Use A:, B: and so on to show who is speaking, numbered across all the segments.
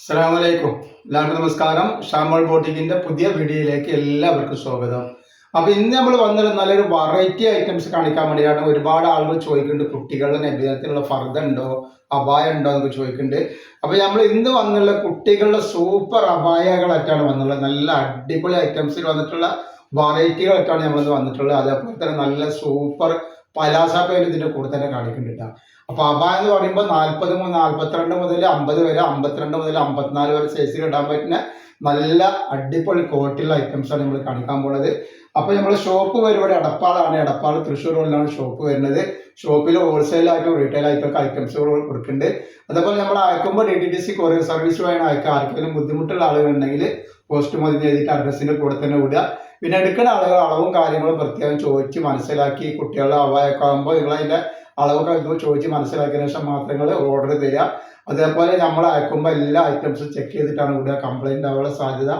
A: അസ്സലാമലൈക്കും. എല്ലാവർക്കും നമസ്കാരം. ഷാമോൾ ബോട്ടിക്കിന്റെ പുതിയ വീഡിയോയിലേക്ക് എല്ലാവർക്കും സ്വാഗതം. അപ്പൊ ഇന്ന് നമ്മൾ വന്നത് നല്ലൊരു വെറൈറ്റി ഐറ്റംസ് കാണിക്കാൻ വേണ്ടിയാണ്. ഒരുപാട് ആളുകൾ ചോദിക്കുന്നുണ്ട്, കുട്ടികളുടെ നബിദിനത്തിനുള്ള ഫർദ ഉണ്ടോ, അബായ ഉണ്ടോ എന്നൊക്കെ ചോദിക്കുന്നുണ്ട്. അപ്പൊ നമ്മൾ ഇന്ന് വന്നുള്ള കുട്ടികളുടെ സൂപ്പർ അബായകളായിട്ടാണ് വന്നുള്ളത്. നല്ല അടിപൊളി ഐറ്റംസിൽ വന്നിട്ടുള്ള വെറൈറ്റികളായിട്ടാണ് നമ്മൾ വന്നിട്ടുള്ളത്. അതേപോലെ തന്നെ നല്ല സൂപ്പർ പലാസ പേര് ഇതിന്റെ കൂടെ തന്നെ കാണിക്കുന്നുണ്ട്. അപ്പൊ അബായ എന്ന് പറയുമ്പോൾ 42 മുതൽ 50 വരെ, 52 മുതൽ 54 വരെ സൈസിൽ ഇടാൻ പറ്റുന്ന നല്ല അടിപൊളി ക്വാളിറ്റിയുള്ള ഐറ്റംസ് ആണ് നമ്മൾ കാണിക്കാൻ പോകുന്നത്. അപ്പൊ നമ്മൾ ഷോപ്പ് വരുമ്പോൾ എടപ്പാളാണ്. എടപ്പാൾ തൃശ്ശൂർ റോഡിലാണ് ഷോപ്പ് വരുന്നത്. ഷോപ്പിൽ ഹോൾസെയിൽ ആയിട്ടും റീറ്റെയിൽ ആയിട്ടും ഒക്കെ ഐറ്റംസുകൾ കൊടുക്കുന്നുണ്ട്. അതേപോലെ നമ്മൾ അയക്കുമ്പോൾ DTDC കൊറിയർ സർവീസ് വഴി അയക്കുക. ആർക്കെങ്കിലും ബുദ്ധിമുട്ടുള്ള ആളുകളുണ്ടെങ്കിൽ പോസ്റ്റ് മതി എഴുതിയിട്ട് അഡ്രസ്സിന്റെ കൂടെ തന്നെ വിടുക. പിന്നെ എടുക്കുന്ന ആളുകൾ അളവും കാര്യങ്ങളും പ്രത്യേകം ചോദിച്ച് മനസ്സിലാക്കി, കുട്ടികളുടെ അവായൊക്കെ ആകുമ്പോൾ നിങ്ങൾ അതിന്റെ അളവൊക്കെ ചോദിച്ച് മനസ്സിലാക്കിയ ശേഷം മാത്രങ്ങൾ ഓർഡർ തരിക. അതേപോലെ നമ്മൾ അയക്കുമ്പോൾ എല്ലാ ഐറ്റംസും ചെക്ക് ചെയ്തിട്ടാണ് വിടുക. കംപ്ലൈന്റ് ആവാനുള്ള സാധ്യത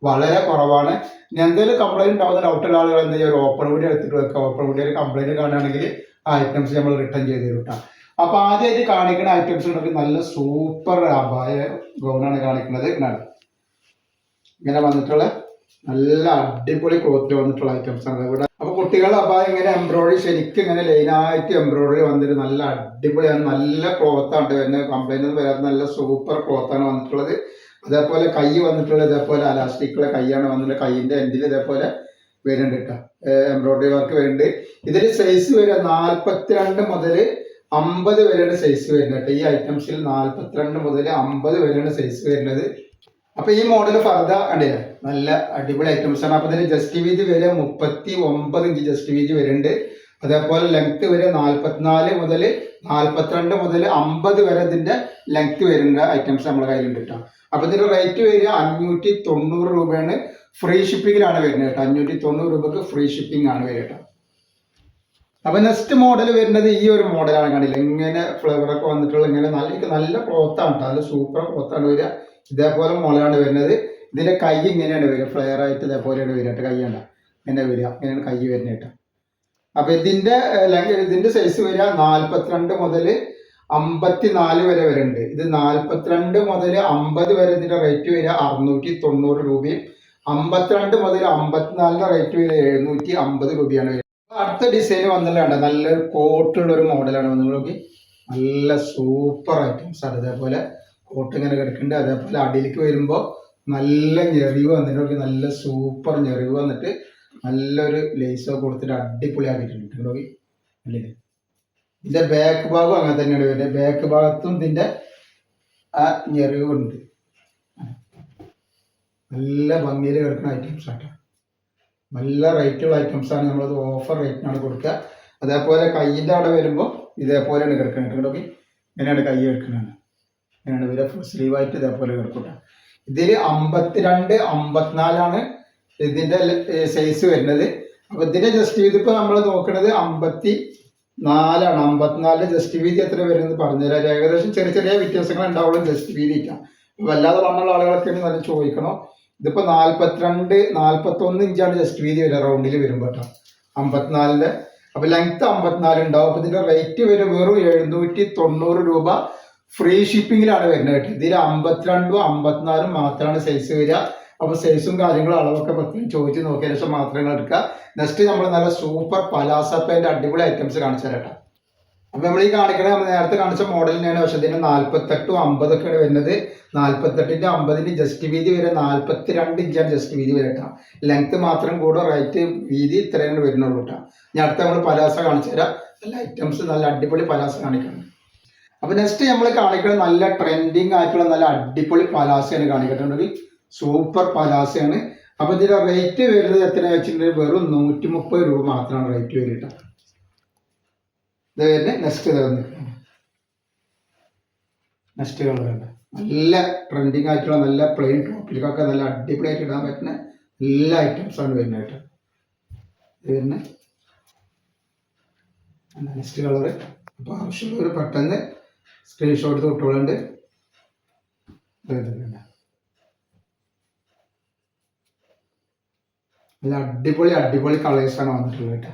A: വളരെ കുറവാണ്. ഇനി എന്തെങ്കിലും കംപ്ലൈന്റ് ഉണ്ടാവുന്ന ഡൗട്ടുള്ള ആളുകൾ എന്താ ചെയ്യുക, ഒരു ഓപ്പൺ വീഡിയോ എടുത്തിട്ട് വെക്കുക. ഓപ്പൺ വീഡിയോയിൽ കംപ്ലൈന്റ് കാണുകയാണെങ്കിൽ ആ ഐറ്റംസ് നമ്മൾ റിട്ടേൺ ചെയ്ത് കിട്ടാം. അപ്പൊ ആദ്യമായിട്ട് കാണിക്കുന്ന ഐറ്റംസ് ഉണ്ടെങ്കിൽ നല്ല സൂപ്പർ അബായ ഗൗണാണ് കാണിക്കുന്നത്. ഇങ്ങനെ വന്നിട്ടുള്ള നല്ല അടിപൊളി ക്ലോത്തിൽ വന്നിട്ടുള്ള ഐറ്റംസ് ആണ് ഇവിടെ. അപ്പൊ കുട്ടികളുടെ അബായ ഇങ്ങനെ എംബ്രോയിഡറി ശരിക്കും ഇങ്ങനെ ലൈനായിട്ട് എംബ്രോയിഡറി വന്നിട്ട് നല്ല അടിപൊളിയാണ്. നല്ല ക്ലോത്താണ് വരുന്നത്. കംപ്ലൈന്റ് ഒന്നും വരാത്ത നല്ല സൂപ്പർ ക്ലോത്താണ് വന്നിട്ടുള്ളത്. അതേപോലെ കൈ വന്നിട്ടുള്ളത് ഇതേപോലെ അലാസ്റ്റിക്കുള്ള കൈയാണ് വന്നിട്ടുള്ളത്. കൈയിന്റെ എൻഡിൽ ഇതേപോലെ വരുന്നുണ്ട് കേട്ടോ, എംബ്രോയിഡറി വർക്ക് വരുന്നുണ്ട്. ഇതിൽ സൈസ് വരിക 42 മുതൽ 50 വരെയാണ് സൈസ് വരുന്നത് കേട്ടോ. ഈ ഐറ്റംസിൽ 42 മുതൽ 50 വരെയാണ് സൈസ് വരുന്നത്. അപ്പൊ ഈ മോഡൽ ഫർദ കണ്ടില്ലേ, നല്ല അടിപൊളി ഐറ്റംസ് ആണ്. അപ്പൊ ഇതിന് ജസ്റ്റ് വീതി വരെ 39 ഇഞ്ച് ജസ്റ്റ് വീതി വരുന്നുണ്ട്. അതേപോലെ ലെങ്ത് വരെ 44 മുതൽ 42 മുതൽ 50 വരെ ഇതിന്റെ ലെങ്ത് വരുന്ന ഐറ്റംസ് നമ്മുടെ കയ്യിലുണ്ട് കേട്ടോ. അപ്പൊ ഇതിന്റെ റേറ്റ് വരിക 590 രൂപയാണ്. ഫ്രീ ഷിപ്പിങ്ങിലാണ് വരുന്നത് കേട്ടോ. 590 രൂപക്ക് ഫ്രീ ഷിപ്പിംഗ് ആണ് വരിക കേട്ടോ. അപ്പൊ നെക്സ്റ്റ് മോഡൽ വരുന്നത് ഈ ഒരു മോഡലാണ്. കണ്ടില്ല, ഇങ്ങനെ ഫ്ലേവറൊക്കെ വന്നിട്ടുള്ള ഇങ്ങനെ നല്ല ക്ലോത്താണ് കേട്ടോ. നല്ല സൂപ്പർ ക്ലോത്താണ് വരിക. ഇതേപോലെ മോഡലാണ് വരുന്നത്. ഇതിന്റെ കൈ ഇങ്ങനെയാണ് വരിക, ഫ്ലെയർ ആയിട്ട് ഇതേപോലെയാണ് വരിക കേട്ടോ. കൈ ഉണ്ട ഇങ്ങനെ വരിക, ഇങ്ങനെയാണ് കൈ വരുന്നത് കേട്ടോ. അപ്പൊ ഇതിന്റെ സൈസ് വരിക 42 മുതൽ 54 വരെ വരുന്നുണ്ട്. ഇത് 42 മുതൽ 50 വരെ ഇതിന്റെ റേറ്റ് വരിക 690 രൂപയും, 52 മുതൽ 54 റേറ്റ് വരിക 750 രൂപയാണ് വരിക. അടുത്ത ഡിസൈൻ വന്നിട്ടുണ്ട്, നല്ലൊരു കോട്ടുള്ള ഒരു മോഡലാണ് വന്നത്. നോക്കി, നല്ല സൂപ്പർ ഐറ്റംസ് ആണ്. ഇതേപോലെ കോട്ട് ഇങ്ങനെ കിടക്കുന്നുണ്ട്. അതേപോലെ അടിയിലേക്ക് വരുമ്പോൾ നല്ല ഞെറിവ് വന്നിട്ട്, നല്ല സൂപ്പർ ഞെറിവ് വന്നിട്ട് നല്ലൊരു ലേസൊക്കെ കൊടുത്തിട്ട് അടിപൊളിയാക്കിയിട്ടുണ്ട്. നോക്കി അല്ലേ. ഇതിന്റെ ബാക്ക് ഭാഗം അങ്ങനെ തന്നെയാണ് വരുന്നത്. ബാക്ക് ഭാഗത്തും ഇതിന്റെ ആ ഞെറിവുണ്ട്. നല്ല ഭംഗിയിൽ കിടക്കുന്ന ഐറ്റംസ് ആട്ടോ. നല്ല റേറ്റുള്ള ഐറ്റംസ് ആണ്. നമ്മളത് ഓഫർ റേറ്റിനാണ് കൊടുക്കുക. അതേപോലെ കയ്യിൻ്റെ അവിടെ വരുമ്പോൾ ഇതേപോലെയാണ് കിടക്കുന്നത്. നോക്കി, ഇങ്ങനെയാണ് കൈ കിടക്കുന്നത്. ഇങ്ങനെയാണ് ഇവരെ ഫുൾ സ്ലീവായിട്ട് ഇതേപോലെ കിടക്കുക. ഇതിൽ 52, 54 ഇതിന്റെ സൈസ് വരുന്നത്. അപ്പൊ ഇതിന്റെ ജസ്റ്റ് വീതി ഇപ്പൊ നമ്മൾ നോക്കുന്നത് 54 ആണ്. 54 ജസ്റ്റ് വീതി എത്ര വരുന്നത് പറഞ്ഞുതരാം. ഏകദേശം ചെറിയ ചെറിയ വ്യത്യാസങ്ങൾ ഉണ്ടാവുള്ളൂ ജസ്റ്റ് വീതിക്കാം. വല്ലാതെ വണ്ണുള്ള ആളുകളൊക്കെ നല്ല ചോദിക്കണം. ഇതിപ്പോ 42, 41 ഇഞ്ചാണ് ജസ്റ്റ് വീതി വരിക റൗണ്ടിൽ വരുമ്പോ കേട്ടോ. 54 അപ്പൊ ലെങ്ത് 54 ഉണ്ടാവും. അപ്പൊ ഇതിന്റെ റേറ്റ് വരും വെറും 790 രൂപ. ഫ്രീ ഷിപ്പിങ്ങിലാണ് വരുന്നത് കേട്ടോ. ഇതിൽ 52, 54 മാത്രമാണ് സൈസ് വരിക. അപ്പൊ സൈസും കാര്യങ്ങളും അളവൊക്കെ പ്രത്യേകം ചോദിച്ച് നോക്കിയ ശേഷം മാത്രങ്ങൾ എടുക്കുക. നെക്സ്റ്റ് നമ്മൾ നല്ല സൂപ്പർ പലാസ പാന്റ് അടിപൊളി ഐറ്റംസ് കാണിച്ചു തരാം കേട്ടോ. അപ്പൊ നമ്മൾ ഈ കാണിക്കണത് നമ്മൾ നേരത്തെ കാണിച്ച മോഡലിനാണ്. പക്ഷെ ഇതിന് 48, 50 ഒക്കെയാണ് വരുന്നത്. 48ന്റെ 50ന്റെ ജസ്റ്റ് വീതി വരെ 42 ഇഞ്ചാണ് ജസ്റ്റ് വീതി വരെ കേട്ടോ. ലെങ്ത് മാത്രം കൂടെ റേറ്റ് വീതി ഇത്രയാണ് വരുന്നുള്ളൂ കേട്ടോ. ഞാൻ അടുത്ത നമ്മൾ പലാസ കാണിച്ചു തരാം. നല്ല ഐറ്റംസ്, നല്ല അടിപൊളി പലാസ കാണിക്കണം. അപ്പൊ നെക്സ്റ്റ് നമ്മൾ കാണിക്കുന്നത് നല്ല ട്രെൻഡിങ് ആയിട്ടുള്ള നല്ല അടിപൊളി പലാസയാണ് കാണിക്കുന്നത്. സൂപ്പർ പലാസയാണ്. അപ്പൊ ഇതിന്റെ റേറ്റ് വരുന്നത് എത്ര വെച്ചിട്ടുണ്ടെങ്കിൽ വെറും 130 രൂപ മാത്രമാണ് റേറ്റ് വരിക. ഇത് തന്നെ നെക്സ്റ്റ് കളറുണ്ട്. നല്ല ട്രെൻഡിങ് ആയിട്ടുള്ള നല്ല പ്ലെയിൻ ടോപ്പിലേക്കൊക്കെ നല്ല അടിപൊളിയായിട്ട് ഇടാൻ പറ്റുന്ന എല്ലാ ഐറ്റംസ് ആണ് വരുന്നത് കേട്ടോ. ഇത് തന്നെ നെക്സ്റ്റ് കളറ്. അപ്പൊ ആവശ്യമുള്ളവർ പെട്ടെന്ന് സ്ക്രീൻഷോട്ട് തൊട്ടുകളുണ്ട്. നല്ല അടിപൊളി കളേഴ്സാണ് വന്നിട്ടുള്ളത് കേട്ടോ.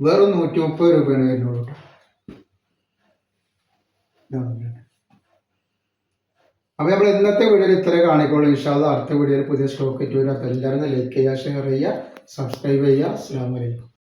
A: വെറും 130 രൂപയാണ് വരുന്നുള്ളൂ കേട്ടോ. അപ്പോൾ നമ്മൾ ഇന്നത്തെ വീഡിയോയിൽ ഇത്രേ കാണിക്കോളൂ. ഇൻഷാ അല്ലാഹ് അടുത്ത വീഡിയോയിൽ പുതിയ സ്റ്റോക്ക് ഇട്ട് വരും. അപ്പോൾ എല്ലാവരും ലൈക്ക് ചെയ്യുക, ഷെയർ ചെയ്യുക, സബ്സ്ക്രൈബ് ചെയ്യുക. അസ്സലാമു അലൈക്കും.